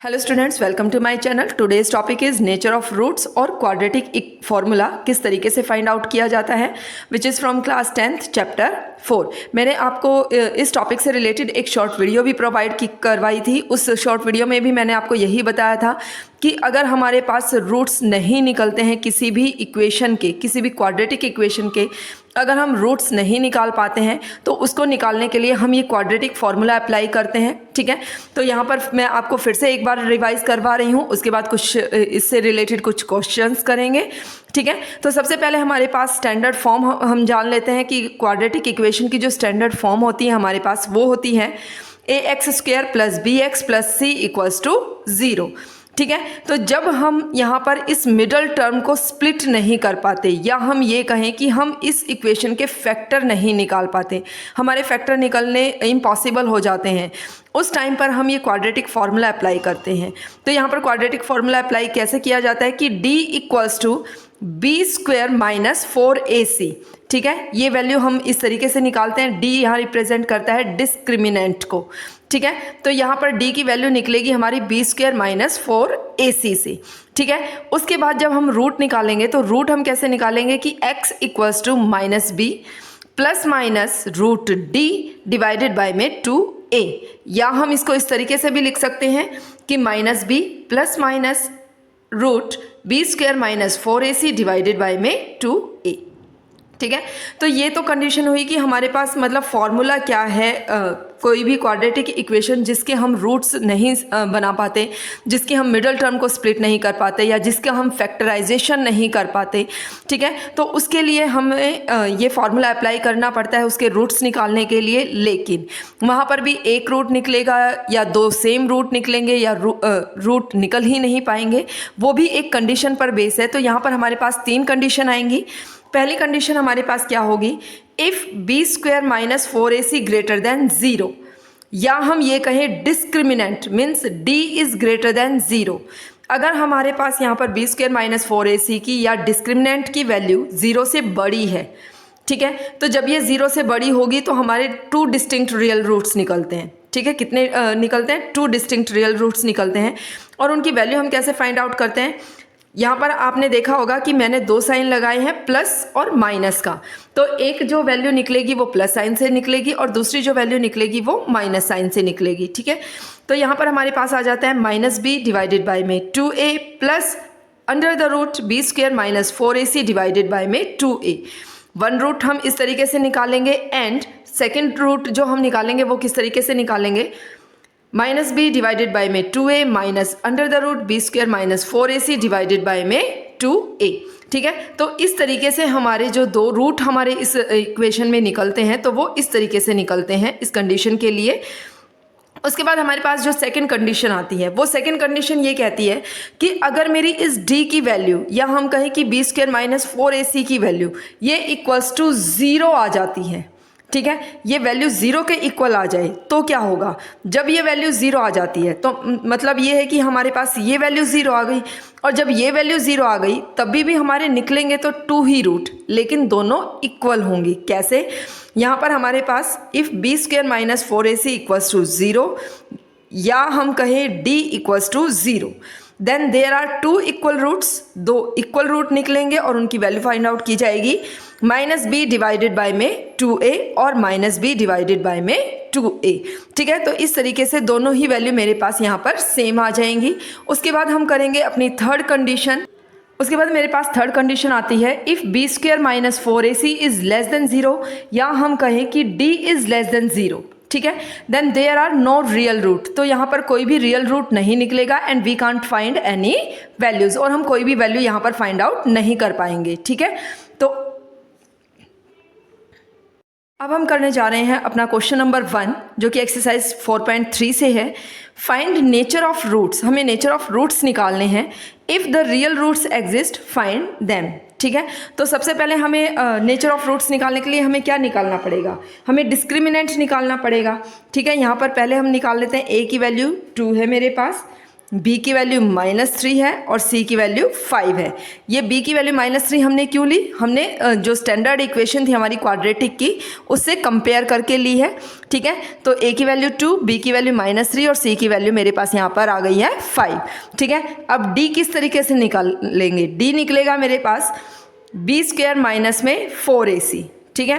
Hello students, welcome to my channel. Today's topic is nature of roots और quadratic formula किस तरीके से find out किया जाता है, which is from class 10th chapter 4। मैंने आपको इस टॉपिक से रिलेटेड एक शॉर्ट वीडियो भी प्रोवाइड करवाई थी। उस शॉर्ट वीडियो में भी मैंने आपको यही बताया था कि अगर हमारे पास रूट्स नहीं निकलते हैं किसी भी इक्वेशन के, किसी भी क्वाड्रेटिक इक्वेशन के, अगर हम रूट्स नहीं निकाल पाते हैं तो उसको निकालने के लिए हम ये क्वाड्रेटिक फार्मूला अप्लाई करते हैं। ठीक है, तो यहाँ पर मैं आपको फिर से एक बार रिवाइज करवा रही हूँ, उसके बाद कुछ इससे रिलेटेड कुछ क्वेश्चंस करेंगे। ठीक है, तो सबसे पहले हमारे पास स्टैंडर्ड फॉर्म हम जान लेते हैं कि क्वाड्रेटिक इक्वेशन की जो स्टैंडर्ड फॉर्म होती है हमारे पास वो होती है ax² + bx + c = 0। ठीक है, तो जब हम यहाँ पर इस मिडल टर्म को स्प्लिट नहीं कर पाते, या हम ये कहें कि हम इस इक्वेशन के फैक्टर नहीं निकाल पाते, हमारे फैक्टर निकलने इम्पॉसिबल हो जाते हैं, उस टाइम पर हम ये क्वाड्रेटिक फार्मूला अप्लाई करते हैं। तो यहाँ पर क्वाड्रेटिक फार्मूला अप्लाई कैसे किया जाता है कि d = b² - 4ac। ठीक है, ये वैल्यू हम इस तरीके से निकालते हैं। d यहाँ रिप्रेजेंट करता है डिस्क्रिमिनेंट को। ठीक है, तो यहाँ पर d की वैल्यू निकलेगी हमारी b² - 4ac से। ठीक है, उसके बाद जब हम रूट निकालेंगे तो रूट हम कैसे निकालेंगे कि x = -b ± √d / 2a, या हम इसको इस तरीके से भी लिख सकते हैं कि -b ± √b² - 4ac / 2a। ठीक है, तो ये तो कंडीशन हुई कि हमारे पास मतलब फॉर्मूला क्या है, कोई भी क्वाड्रेटिक इक्वेशन जिसके हम रूट्स नहीं बना पाते, जिसके हम मिडल टर्म को स्प्लिट नहीं कर पाते, या जिसका हम फैक्टराइजेशन नहीं कर पाते। ठीक है, तो उसके लिए हमें ये फार्मूला अप्लाई करना पड़ता है उसके रूट्स निकालने के लिए। लेकिन वहाँ पर भी एक रूट निकलेगा या दो सेम रूट निकलेंगे, या रूट निकल ही नहीं पाएंगे, वो भी एक कंडीशन पर बेस है। तो यहाँ पर हमारे पास 3 कंडीशन आएंगी। पहली कंडीशन हमारे पास क्या होगी, इफ़ b² - 4ac > 0, या हम ये कहें डिस्क्रिमिनेंट मीन्स d > 0। अगर हमारे पास यहाँ पर b² - 4ac की या डिस्क्रिमिनेंट की वैल्यू 0 से बड़ी है, ठीक है, तो जब ये 0 से बड़ी होगी तो हमारे 2 डिस्टिंक्ट रियल रूट्स निकलते हैं। ठीक है, कितने निकलते हैं? 2 डिस्टिंक्ट रियल रूट्स निकलते हैं। और उनकी वैल्यू हम कैसे फाइंड आउट करते हैं? यहाँ पर आपने देखा होगा कि मैंने 2 साइन लगाए हैं, प्लस और माइनस का। तो एक जो वैल्यू निकलेगी वो प्लस साइन से निकलेगी और दूसरी जो वैल्यू निकलेगी वो माइनस साइन से निकलेगी। ठीक है, तो यहाँ पर हमारे पास आ जाता है -b / 2a plus √b² - 4ac / 2a। 1 root हम इस तरीके से निकालेंगे, एंड सेकेंड रूट जो हम निकालेंगे वो किस तरीके से निकालेंगे, -b / 2a minus √b² - 4ac / 2a। ठीक है, तो इस तरीके से हमारे जो 2 रूट हमारे इस इक्वेशन में निकलते हैं तो वो इस तरीके से निकलते हैं इस कंडीशन के लिए। उसके बाद हमारे पास जो सेकंड कंडीशन आती है, वो सेकंड कंडीशन ये कहती है कि अगर मेरी इस d की वैल्यू, या हम कहें कि b² - 4ac की वैल्यू ये = 0 आ जाती है। ठीक है, ये वैल्यू 0 के इक्वल आ जाए तो क्या होगा? जब ये वैल्यू 0 आ जाती है तो मतलब ये है कि हमारे पास ये वैल्यू 0 आ गई, और जब ये वैल्यू 0 आ गई तब भी हमारे निकलेंगे तो 2 ही रूट, लेकिन दोनों इक्वल होंगी। कैसे? यहाँ पर हमारे पास इफ़ b² - 4ac = 0, या हम कहें d = 0, then there are 2 equal roots, 2 equal root निकलेंगे और उनकी वैल्यू फाइंड आउट की जाएगी -b / 2a और -b / 2a। ठीक है, तो इस तरीके से दोनों ही वैल्यू मेरे पास यहाँ पर सेम आ जाएंगी। उसके बाद हम करेंगे अपनी थर्ड कंडीशन। उसके बाद मेरे पास थर्ड कंडीशन आती है, इफ़ b² - 4ac > 0, या हम कहें कि d > 0। ठीक है, then there are no real root, तो यहाँ पर कोई भी रियल रूट नहीं निकलेगा, and we can't find any values, और हम कोई भी वैल्यू यहाँ पर फाइंड आउट नहीं कर पाएंगे। ठीक है, तो अब हम करने जा रहे हैं अपना क्वेश्चन नंबर 1, जो कि एक्सरसाइज 4.3 से है। फाइंड नेचर ऑफ रूट्स, हमें नेचर ऑफ रूट्स निकालने हैं। If the real roots exist find them. ठीक है, तो सबसे पहले हमें नेचर ऑफ रूट्स निकालने के लिए हमें क्या निकालना पड़ेगा? हमें डिस्क्रिमिनेंट निकालना पड़ेगा। ठीक है, यहाँ पर पहले हम निकाल लेते हैं, a की वैल्यू 2 है मेरे पास, b की वैल्यू -3 है और c की वैल्यू 5 है। ये b की वैल्यू -3 हमने क्यों ली? हमने जो स्टैंडर्ड इक्वेशन थी हमारी क्वाड्रेटिक की उससे कंपेयर करके ली है, ठीक है। तो a की वैल्यू 2, b की वैल्यू -3 और c की वैल्यू मेरे पास यहाँ पर आ गई है 5, ठीक है। अब d किस तरीके से निकाल लेंगे? d निकलेगा मेरे पास b² माइनस में 4ac, ठीक है।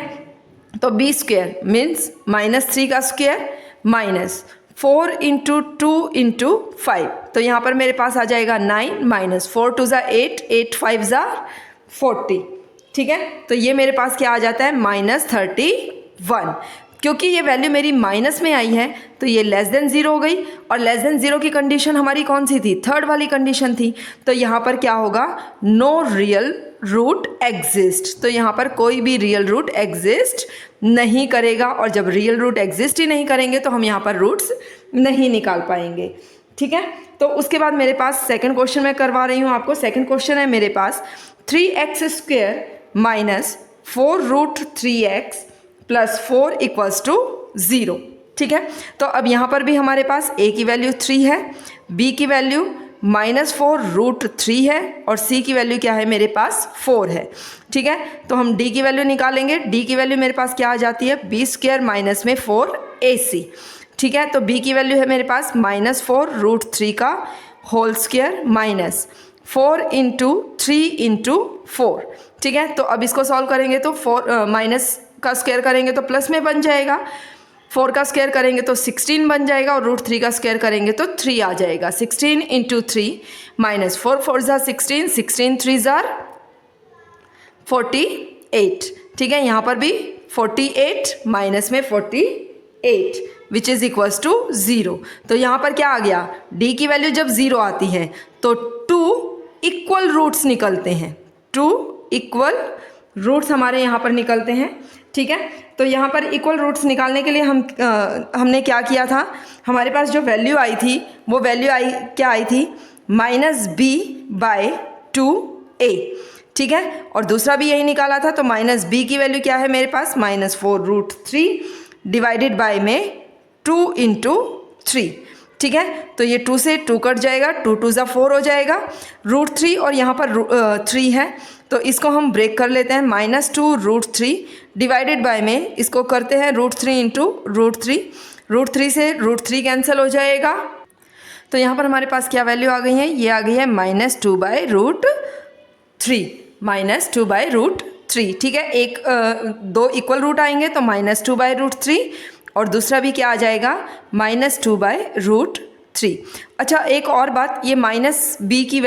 तो b² मीन्स -3 का स्क्वायर माइनस 4 इंटू 2 इंटू 5, तो यहाँ पर मेरे पास आ जाएगा 9 माइनस 4 2 ज़ा 8, 8 5 ज़ा 40, ठीक है। तो ये मेरे पास क्या आ जाता है -31। क्योंकि ये वैल्यू मेरी माइनस में आई है तो ये लेस देन 0 हो गई, और लेस देन 0 की कंडीशन हमारी कौन सी थी? थर्ड वाली कंडीशन थी। तो यहाँ पर क्या होगा? No real root exist. तो यहाँ पर कोई भी रियल रूट एग्जिस्ट नहीं करेगा, और जब रियल रूट एग्जिस्ट ही नहीं करेंगे तो हम यहाँ पर रूट्स नहीं निकाल पाएंगे, ठीक है। तो उसके बाद मेरे पास सेकंड क्वेश्चन मैं करवा रही हूँ आपको। सेकंड क्वेश्चन है मेरे पास 3x² minus 4√3x plus 4 equals to 0, ठीक है। तो अब यहाँ पर भी हमारे पास a की वैल्यू 3 है, b की वैल्यू -4√3 है और c की वैल्यू क्या है? मेरे पास 4 है, ठीक है। तो हम d की वैल्यू निकालेंगे। d की वैल्यू मेरे पास क्या आ जाती है? b² माइनस में 4ac, ठीक है। तो b की वैल्यू है मेरे पास -4√3 का whole square minus 4 into 3 into 4, ठीक है। तो अब इसको सॉल्व करेंगे तो 4 माइनस का स्क्वायर करेंगे तो प्लस में बन जाएगा, 4 का स्क्वायर करेंगे तो 16 बन जाएगा, और √3 का स्क्वायर करेंगे तो 3 आ जाएगा। 16 इंटू 3 माइनस 4 4 ज़ा 16, 16 3 ज़ा 48, ठीक है। यहाँ पर भी 48 माइनस में 48 विच इज़ इक्वल्स टू 0। तो यहाँ पर क्या आ गया? d की वैल्यू जब 0 आती है तो 2 इक्वल रूट्स निकलते हैं, 2 इक्वल रूट्स हमारे यहाँ पर निकलते हैं, ठीक है। तो यहाँ पर इक्वल रूट्स निकालने के लिए हमने क्या किया था? हमारे पास जो वैल्यू आई थी वो वैल्यू क्या आई थी? -b/2a, ठीक है। और दूसरा भी यही निकाला था। तो -b की वैल्यू क्या है मेरे पास? -4√3 डिवाइडेड बाय में 2 इंटू 3, ठीक है। तो ये 2 से 2 कट जाएगा, 2 2 ज़ा 4 हो जाएगा, √3 और यहाँ पर 3 है तो इसको हम ब्रेक कर लेते हैं। -2√3 डिवाइडेड बाय में इसको करते हैं √3 इंटू √3, √3 से √3 कैंसिल हो जाएगा। तो यहाँ पर हमारे पास क्या वैल्यू आ गई है? ये आ गई है -2/√3, ठीक है। दो इक्वल रूट आएंगे तो -2/√3 और दूसरा भी क्या आ जाएगा? -2/√3। अच्छा, एक और बात, ये -b की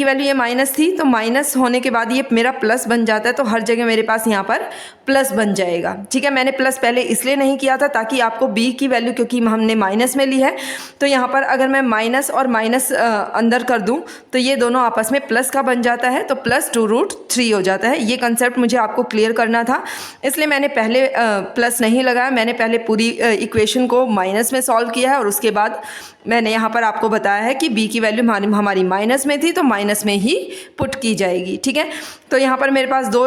वैल्यू ये माइनस थी, तो माइनस होने के बाद ये मेरा प्लस बन जाता है, तो हर जगह मेरे पास यहाँ पर प्लस बन जाएगा, ठीक है। मैंने प्लस पहले इसलिए नहीं किया था ताकि आपको b की वैल्यू, क्योंकि हमने माइनस में ली है, तो यहाँ पर अगर मैं माइनस और माइनस अंदर कर दूँ तो ये दोनों आपस में प्लस का बन जाता है, तो +2√3 हो जाता है। ये कंसेप्ट मुझे आपको क्लियर करना था, इसलिए मैंने पहले प्लस नहीं लगाया। मैंने पहले पूरी इक्वेशन को माइनस में सॉल्व किया है और उसके बाद मैंने यहाँ पर आपको बताया है कि b की वैल्यू हमारी माइनस में थी तो माइनस में ही पुट की जाएगी, ठीक है। तो यहाँ पर मेरे पास दो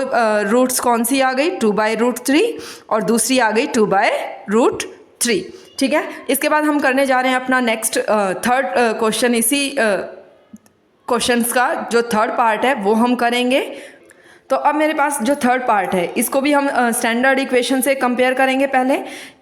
रूट्स कौन सी आ गई? 2/√3 और दूसरी आ गई 2/√3, ठीक है। इसके बाद हम करने जा रहे हैं अपना नेक्स्ट थर्ड क्वेश्चन। इसी क्वेश्चंस का जो थर्ड पार्ट है वो हम करेंगे। तो अब मेरे पास जो थर्ड पार्ट है इसको भी हम स्टैंडर्ड इक्वेशन से कंपेयर करेंगे। पहले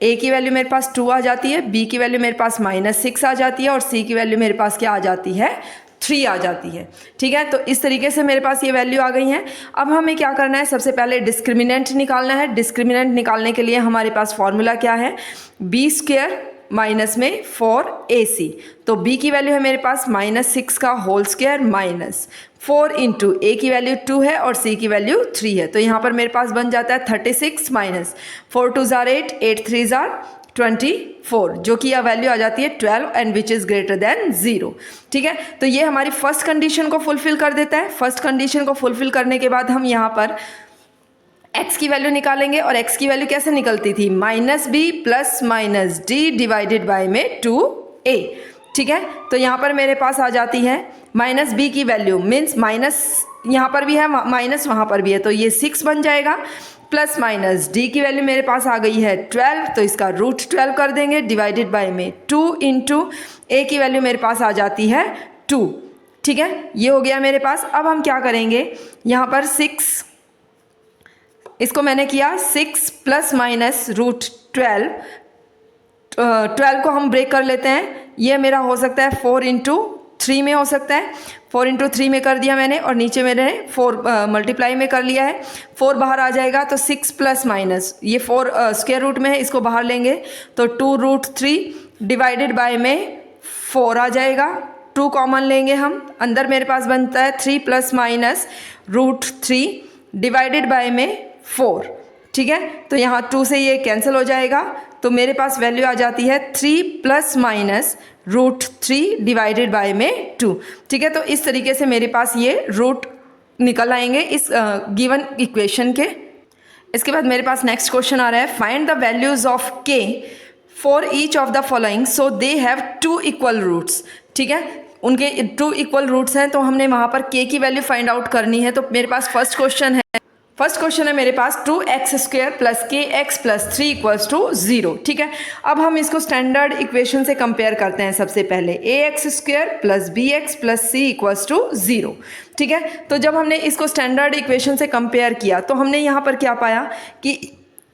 a की वैल्यू मेरे पास 2 आ जाती है, b की वैल्यू मेरे पास -6 आ जाती है और c की वैल्यू मेरे पास क्या आ जाती है? 3 आ जाती है, ठीक है। तो इस तरीके से मेरे पास ये वैल्यू आ गई हैं। अब हमें क्या करना है? सबसे पहले डिस्क्रिमिनेंट निकालना है। डिस्क्रिमिनेंट निकालने के लिए हमारे पास फॉर्मूला क्या है? b² माइनस में 4ac। तो b की वैल्यू है मेरे पास -6 का whole square minus 4 into a की वैल्यू 2 है और c की वैल्यू 3 है। तो यहाँ पर मेरे पास बन जाता है 36 माइनस 4 2 ज़ा 8, 8 3 ज़ा 24, जो कि यह वैल्यू आ जाती है 12 and which is greater than 0, ठीक है। तो ये हमारी फर्स्ट कंडीशन को फुलफिल कर देता है। फर्स्ट कंडीशन को फुलफिल करने के बाद हम यहाँ पर x की वैल्यू निकालेंगे, और x की वैल्यू कैसे निकलती थी? -b plus -d divided by में 2a, ठीक है। तो यहाँ पर मेरे पास आ जाती है -b की वैल्यू मीन्स माइनस यहाँ पर भी है माइनस वहाँ पर भी है, तो ये 6 बन जाएगा। प्लस माइनस डी की वैल्यू मेरे पास आ गई है 12, तो इसका रूट 12 कर देंगे, डिवाइडेड बाय में 2 इंटू ए की वैल्यू मेरे पास आ जाती है 2। ठीक है, ये हो गया मेरे पास। अब हम क्या करेंगे, यहाँ पर 6, इसको मैंने किया 6 प्लस माइनस रूट 12, 12 को हम ब्रेक कर लेते हैं। ये मेरा हो सकता है 4 इंटू 3 में हो सकता है, 4 इंटू 3 में कर दिया मैंने, और नीचे मैंने 4 मल्टीप्लाई में कर लिया है। 4 बाहर आ जाएगा तो 6 प्लस माइनस ये 4 स्क्वायर रूट में है, इसको बाहर लेंगे तो 2 रूट 3 डिवाइडेड बाय में 4 आ जाएगा। 2 कॉमन लेंगे हम, अंदर मेरे पास बनता है 3 plus minus root 3 divided by में 4। ठीक है, तो यहाँ 2 से ये कैंसिल हो जाएगा, तो मेरे पास वैल्यू आ जाती है 3 plus minus root 3 divided by में 2। ठीक है, तो इस तरीके से मेरे पास ये रूट निकल आएंगे इस गिवन इक्वेशन के। इसके बाद मेरे पास नेक्स्ट क्वेश्चन आ रहा है, find the values of k for each of the following so they have 2 equal roots. ठीक है, उनके 2 इक्वल रूट्स हैं, तो हमने वहाँ पर के की वैल्यू फाइंड आउट करनी है। तो मेरे पास फर्स्ट क्वेश्चन है मेरे पास 2x² प्लस के एक्स प्लस 3 इक्वल्स टू 0। ठीक है, अब हम इसको स्टैंडर्ड इक्वेशन से कंपेयर करते हैं। सबसे पहले ax² plus bx plus c equals to 0। ठीक है, तो जब हमने इसको स्टैंडर्ड इक्वेशन से कंपेयर किया तो हमने यहाँ पर क्या पाया कि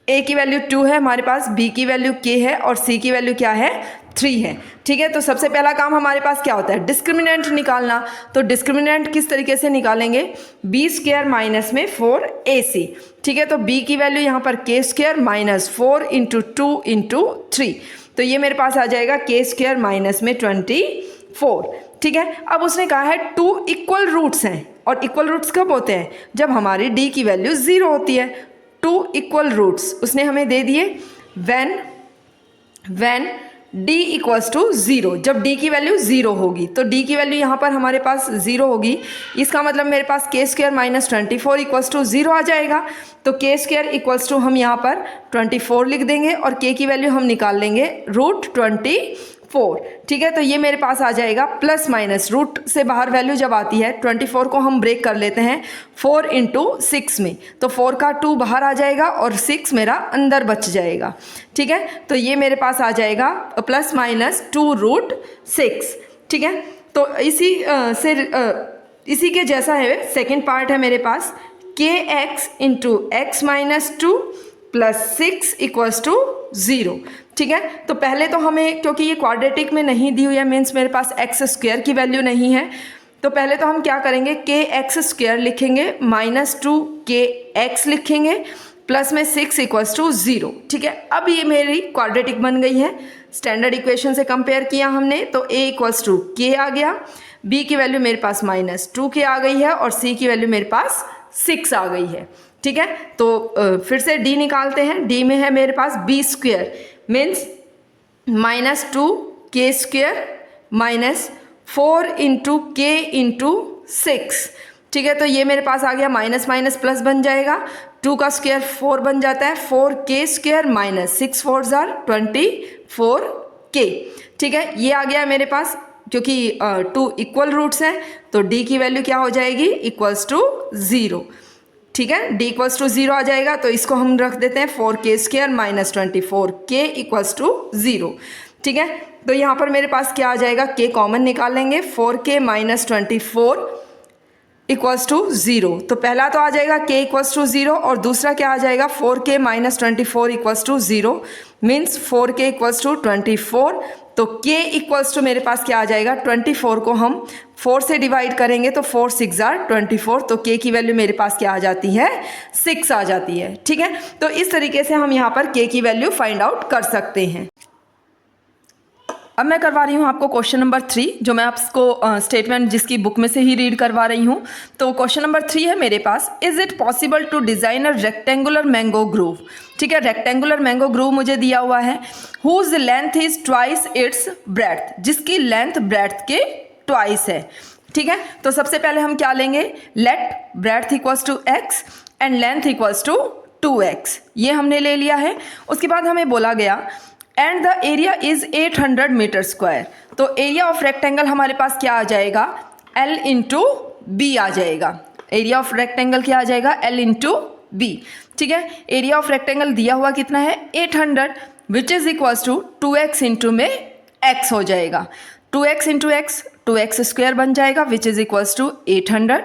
a की वैल्यू 2 है हमारे पास, b की वैल्यू k है और c की वैल्यू क्या है 3 है। ठीक है, तो सबसे पहला काम हमारे पास क्या होता है, डिस्क्रिमिनेंट निकालना। तो डिस्क्रिमिनेंट किस तरीके से निकालेंगे, b² माइनस में 4ac। ठीक है, तो b की वैल्यू यहाँ पर k² माइनस 4 इंटू 2 इंटू 3, तो ये मेरे पास आ जाएगा k² माइनस में 24। ठीक है, अब उसने कहा है 2 इक्वल रूट्स हैं, और इक्वल रूट्स कब होते हैं, जब हमारी d की वैल्यू 0 होती है। 2 इक्वल रूट्स उसने हमें दे दिए व्हेन d इक्वल्स टू 0, जब d की वैल्यू 0 होगी। तो d की वैल्यू यहाँ पर हमारे पास 0 होगी, इसका मतलब मेरे पास k² माइनस 24 इक्वल्स टू 0 आ जाएगा। तो k² इक्वल्स टू हम यहाँ पर 24 लिख देंगे, और k की वैल्यू हम निकाल लेंगे रूट 24। ठीक है, तो ये मेरे पास आ जाएगा प्लस माइनस, रूट से बाहर वैल्यू जब आती है 24 को हम ब्रेक कर लेते हैं 4 इंटू 6 में, तो 4 का 2 बाहर आ जाएगा और 6 मेरा अंदर बच जाएगा। ठीक है, तो ये मेरे पास आ जाएगा प्लस माइनस 2 रूट 6। ठीक है, तो इसी के जैसा है सेकेंड पार्ट है मेरे पास, k x into x minus 2 plus 6 equals to 0। ठीक है, तो पहले तो हमें, क्योंकि ये क्वाड्रेटिक में नहीं दी हुई है, मीन्स मेरे पास x² की वैल्यू नहीं है, तो पहले तो हम क्या करेंगे, kx² लिखेंगे माइनस 2kx लिखेंगे प्लस में 6 इक्वल्स टू 0। ठीक है, अब ये मेरी क्वाड्रेटिक बन गई है। स्टैंडर्ड इक्वेशन से कंपेयर किया हमने, तो a इक्वल्स टू k आ गया, b की वैल्यू मेरे पास माइनस 2k आ गई है, और c की वैल्यू मेरे पास 6 आ गई है। ठीक है, तो फिर से d निकालते हैं। d में है मेरे पास b² means minus 2k² minus 4 into k into 6। ठीक है, तो ये मेरे पास आ गया, माइनस माइनस प्लस बन जाएगा, 2 का स्क्वायर 4 बन जाता है, 4k² माइनस 6 4 जार 24k। ठीक है, ये आ गया मेरे पास, क्योंकि 2 इक्वल रूट्स हैं तो d की वैल्यू क्या हो जाएगी, इक्वल्स टू 0। ठीक है, d इक्वल्स टू 0 आ जाएगा, तो इसको हम रख देते हैं 4k² minus 24k equals to 0। ठीक है, तो यहाँ पर मेरे पास क्या आ जाएगा, k कॉमन निकालेंगे, 4k माइनस 24 इक्वल्स टू 0। तो पहला तो आ जाएगा k इक्वल्स टू 0, और दूसरा क्या आ जाएगा, 4k minus 24 equals to 0 means 4k equals to 24। तो k इक्वल्स टू मेरे पास क्या आ जाएगा, 24 को हम 4 से डिवाइड करेंगे तो 4 6 जार 24, तो k की वैल्यू मेरे पास क्या आ जाती है, 6 आ जाती है। ठीक है, तो इस तरीके से हम यहाँ पर k की वैल्यू फाइंड आउट कर सकते हैं। अब मैं करवा रही हूँ आपको क्वेश्चन नंबर 3, जो मैं आपको स्टेटमेंट जिसकी बुक में से ही रीड करवा रही हूँ। तो क्वेश्चन नंबर 3 है मेरे पास, is it possible to design a rectangular mango grove. ठीक है, रेक्टेंगुलर मैंगो ग्रूव मुझे दिया हुआ है, whose length is twice its breadth, जिसकी लेंथ ब्रेड्थ के ट्वाइस है। ठीक है, तो सबसे पहले हम क्या लेंगे, let breadth equals to x and length equals to 2x, ये हमने ले लिया है। उसके बाद हमें बोला गया and the area is 800 metre square, तो एरिया ऑफ रेक्टेंगल हमारे पास क्या आ जाएगा, L इंटू बी आ जाएगा। एरिया ऑफ रेक्टेंगल क्या आ जाएगा, L इंटू बी। ठीक है, एरिया ऑफ रेक्टेंगल दिया हुआ कितना है 800, which is equals to 2x into में x हो जाएगा, 2x into x 2x square बन जाएगा विच इज़ इक्वल्स टू 800।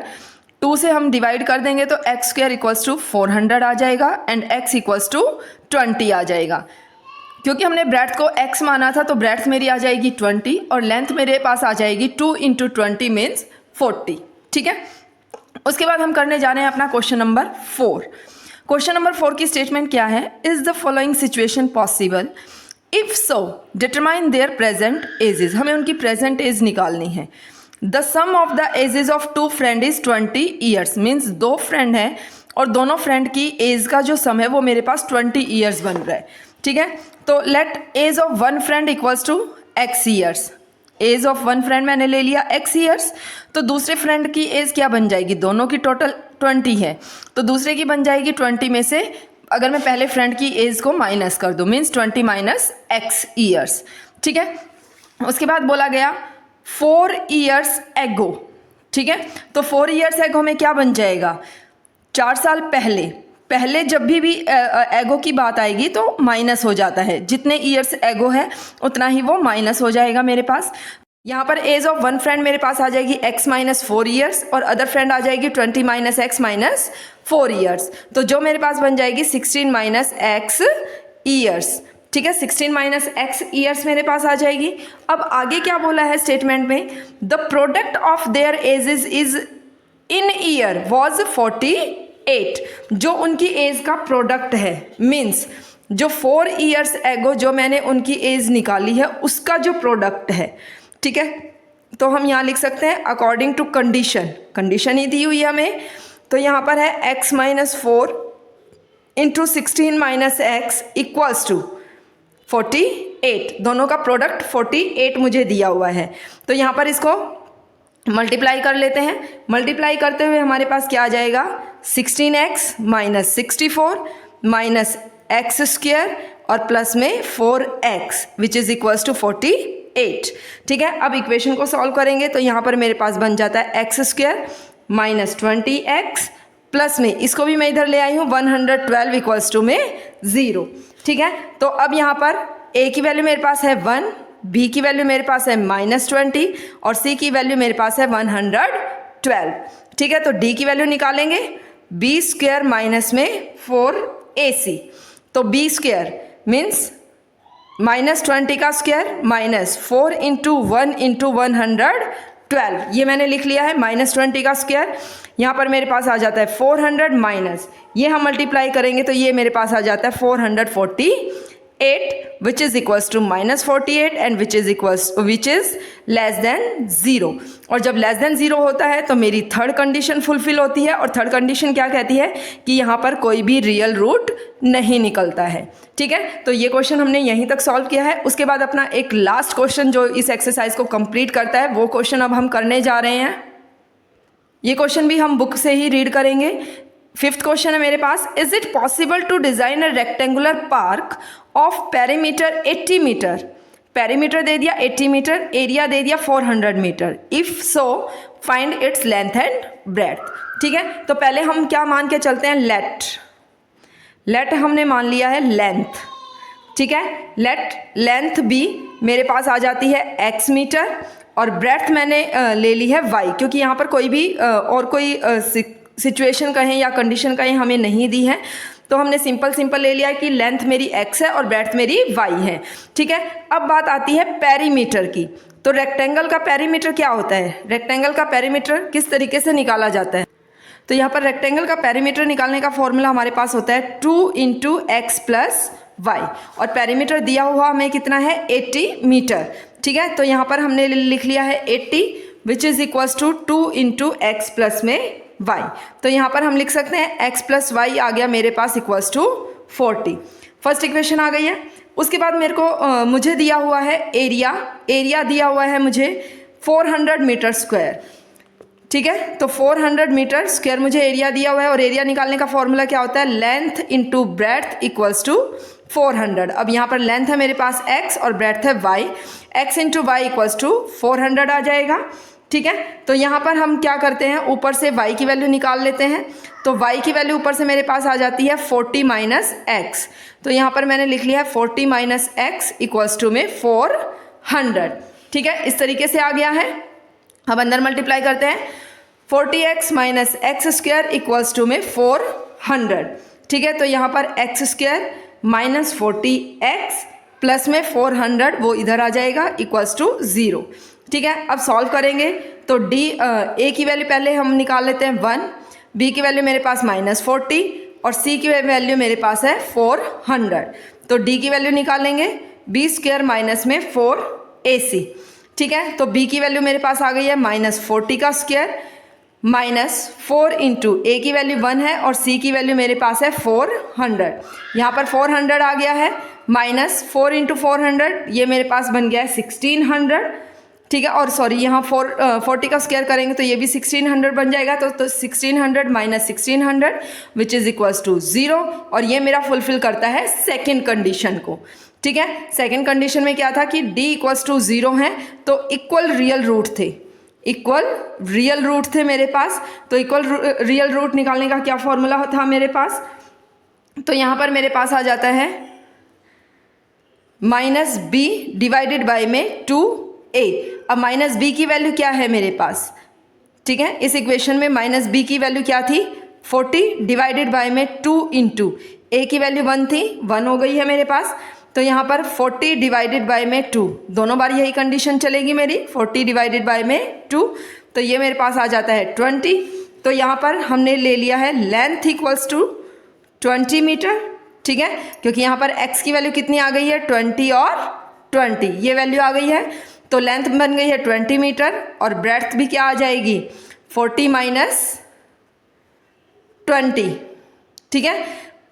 2 से हम डिवाइड कर देंगे तो x स्क्वायर इक्वल्स टू 400 आ जाएगा एंड x इक्वल्स टू 20 आ जाएगा। क्योंकि हमने ब्रेड्थ को x माना था तो ब्रेड्थ मेरी आ जाएगी 20 और लेंथ मेरे पास आ जाएगी 2 इंटू 20 मीन्स 40। ठीक है, उसके बाद हम करने जा रहे हैं अपना क्वेश्चन नंबर 4। क्वेश्चन नंबर 4 की स्टेटमेंट क्या है, is the following situation possible, if so determine their present ages. हमें उनकी प्रेजेंट एज निकालनी है। The sum of the ages of 2 friend is 20 years, means 2 friend हैं और दोनों फ्रेंड की एज का जो सम है वो मेरे पास 20 ईयर्स बन रहा है। ठीक है, तो let age of one friend equals to x years. Age of one friend मैंने ले लिया x ईयर्स, तो दूसरे फ्रेंड की एज क्या बन जाएगी, दोनों की टोटल 20 है तो दूसरे की बन जाएगी 20 में से अगर मैं पहले फ्रेंड की एज को माइनस कर दूँ मीन्स 20 माइनस x ईयर्स। ठीक है, उसके बाद बोला गया 4 ईयर्स एगो। ठीक है, तो 4 ईयर्स एगो में क्या बन जाएगा, 4 साल पहले जब भी एगो की बात आएगी तो माइनस हो जाता है, जितने ईयर्स एगो है उतना ही वो माइनस हो जाएगा मेरे पास। यहाँ पर एज ऑफ वन फ्रेंड मेरे पास आ जाएगी x माइनस 4 ईयर्स और अदर फ्रेंड आ जाएगी 20 माइनस x माइनस 4 ईयर्स, तो जो मेरे पास बन जाएगी 16 माइनस x ईयर्स। ठीक है, 16 माइनस x ईयर्स मेरे पास आ जाएगी। अब आगे क्या बोला है स्टेटमेंट में, the product of their edges is in year was 48, जो उनकी एज का प्रोडक्ट है मीन्स जो 4 ईयर्स एगो जो मैंने उनकी एज निकाली है उसका जो प्रोडक्ट है। ठीक है, तो हम यहाँ लिख सकते हैं अकॉर्डिंग टू कंडीशन ही दी हुई है हमें, तो यहाँ पर है x minus 4 into 16 minus x equals to 48, दोनों का प्रोडक्ट 48 मुझे दिया हुआ है। तो यहाँ पर इसको मल्टीप्लाई कर लेते हैं, मल्टीप्लाई करते हुए हमारे पास क्या आ जाएगा 16x minus 64 minus x square और प्लस में 4x which is equals to 48। ठीक है, अब इक्वेशन को सॉल्व करेंगे तो यहाँ पर मेरे पास बन जाता है x square minus 20x plus में इसको भी मैं इधर ले आई हूँ 112 इक्वल्स टू में 0। ठीक है, तो अब यहाँ पर a की वैल्यू मेरे पास है 1, b की वैल्यू मेरे पास है -20 और c की वैल्यू मेरे पास है 112। ठीक है, तो d की वैल्यू निकालेंगे, b स्क्वायर माइनस में 4ac, तो b स्क्वायर मीन्स -20 का स्क्वायर माइनस 4 इंटू 1 इंटू 112, ये मैंने लिख लिया है -20 का स्क्वायर। यहाँ पर मेरे पास आ जाता है 400 माइनस ये हम मल्टीप्लाई करेंगे तो ये मेरे पास आ जाता है 448 which is equals to -48 and which is less than 0। और जब लेस देन 0 होता है तो मेरी थर्ड कंडीशन फुलफिल होती है और थर्ड कंडीशन क्या कहती है कि यहाँ पर कोई भी रियल रूट नहीं निकलता है। ठीक है, तो ये क्वेश्चन हमने यहीं तक सॉल्व किया है। उसके बाद अपना एक लास्ट क्वेश्चन जो इस एक्सरसाइज को कंप्लीट करता है वो क्वेश्चन अब हम करने जा रहे हैं। ये क्वेश्चन भी हम बुक से ही रीड करेंगे। 5th क्वेश्चन है मेरे पास, is it possible to design a rectangular park of perimeter 80 metre, perimeter दे दिया 80 मीटर, एरिया दे दिया 400 metre, if so find its length and breadth. ठीक है, तो पहले हम क्या मान के चलते हैं, लेट हमने मान लिया है लेंथ। ठीक है, लेट लेंथ भी मेरे पास आ जाती है x मीटर और ब्रेड्थ मैंने ले ली है y, क्योंकि यहाँ पर कोई भी और कोई सिचुएशन कहें या कंडीशन कहें हमें नहीं दी है, तो हमने सिंपल ले लिया कि लेंथ मेरी x है और ब्रेड्थ मेरी y है। ठीक है, अब बात आती है पेरीमीटर की, तो रेक्टेंगल का पेरीमीटर क्या होता है, रेक्टेंगल का पेरीमीटर किस तरीके से निकाला जाता है, तो यहाँ पर रेक्टेंगल का पेरीमीटर निकालने का फॉर्मूला हमारे पास होता है 2 इंटू एक्स प्लस वाई और पेरीमीटर दिया हुआ हमें कितना है 80 मीटर। ठीक है, तो यहाँ पर हमने लिख लिया है 80 which is equals to 2 into x plus में y, तो यहाँ पर हम लिख सकते हैं x प्लस वाई आ गया मेरे पास इक्वल्स टू 40। फर्स्ट इक्वेशन आ गई है। उसके बाद मेरे को मुझे दिया हुआ है एरिया दिया हुआ है मुझे 400 मीटर स्क्वायर। ठीक है, तो 400 मीटर स्क्वायर मुझे एरिया दिया हुआ है और एरिया निकालने का फॉर्मूला क्या होता है, length into breadth equals to 400। अब यहाँ पर लेंथ है मेरे पास x और ब्रेड्थ है y, x into y equals to 400 आ जाएगा। ठीक है। तो यहाँ पर हम क्या करते हैं, ऊपर से y की वैल्यू निकाल लेते हैं। तो y की वैल्यू ऊपर से मेरे पास आ जाती है 40 माइनस एक्स। तो यहाँ पर मैंने लिख लिया है 40 माइनस एक्स इक्वल्स टू में 400। ठीक है, इस तरीके से आ गया है। अब अंदर मल्टीप्लाई करते हैं, 40x minus x square equals to में 400। ठीक है, तो यहाँ पर x square minus 40x plus में 400 वो इधर आ जाएगा इक्वल्स टू 0। ठीक है, अब सॉल्व करेंगे तो a की वैल्यू पहले हम निकाल लेते हैं 1, b की वैल्यू मेरे पास -40 और c की वैल्यू मेरे पास है 400। तो d की वैल्यू निकालेंगे, b स्क्वायर माइनस में 4ac। ठीक है, तो b की वैल्यू मेरे पास आ गई है -40 का स्क्वायर माइनस 4 इंटू a की वैल्यू 1 है और c की वैल्यू मेरे पास है 400। यहाँ पर 400 आ गया है, माइनस 4 इंटू 400 ये मेरे पास बन गया है 1600। ठीक है, और सॉरी यहाँ 40 का स्क्वायर करेंगे तो ये भी 1600 बन जाएगा। तो 1600 minus 1600 which is equals to 0, और ये मेरा फुलफिल करता है सेकेंड कंडीशन को। ठीक है, सेकेंड कंडीशन में क्या था कि d इक्वल्स टू 0 है तो इक्वल रियल रूट थे, इक्वल रियल रूट थे मेरे पास। तो इक्वल रियल रूट निकालने का क्या फॉर्मूला था मेरे पास, तो यहाँ पर मेरे पास आ जाता है माइनस b डिवाइडेड बाई में 2a। अब माइनस b की वैल्यू क्या है मेरे पास, ठीक है, इस इक्वेशन में माइनस b की वैल्यू क्या थी 40 डिवाइडेड बाई में 2 इंटू a की वैल्यू 1 थी, 1 हो गई है मेरे पास। तो यहाँ पर 40 डिवाइडेड बाई में 2, दोनों बार यही कंडीशन चलेगी मेरी, 40 डिवाइडेड बाई में 2, तो ये मेरे पास आ जाता है 20। तो यहाँ पर हमने ले लिया है लेंथ इक्वल्स टू 20 मीटर। ठीक है, क्योंकि यहाँ पर x की वैल्यू कितनी आ गई है 20 और 20 ये वैल्यू आ गई है, तो लेंथ बन गई है 20 मीटर और ब्रेड्थ भी क्या आ जाएगी 40 माइनस 20। ठीक है,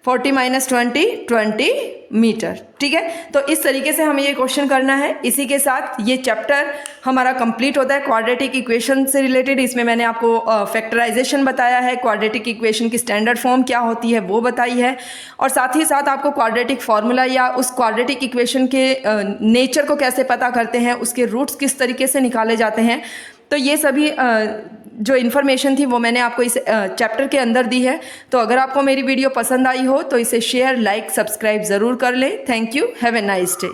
40 माइनस 20 मीटर। ठीक है, तो इस तरीके से हमें ये क्वेश्चन करना है। इसी के साथ ये चैप्टर हमारा कंप्लीट होता है क्वाड्रेटिक इक्वेशन से रिलेटेड। इसमें मैंने आपको फैक्टराइजेशन बताया है, क्वाड्रेटिक इक्वेशन की स्टैंडर्ड फॉर्म क्या होती है वो बताई है, और साथ ही साथ आपको क्वाड्रेटिक फार्मूला या उस क्वाड्रेटिक इक्वेशन के नेचर को कैसे पता करते हैं, उसके रूट्स किस तरीके से निकाले जाते हैं। तो ये सभी जो इन्फॉर्मेशन थी वो मैंने आपको इस चैप्टर के अंदर दी है। तो अगर आपको मेरी वीडियो पसंद आई हो तो इसे शेयर, लाइक, सब्सक्राइब ज़रूर कर लें। Thank you, have a nice day.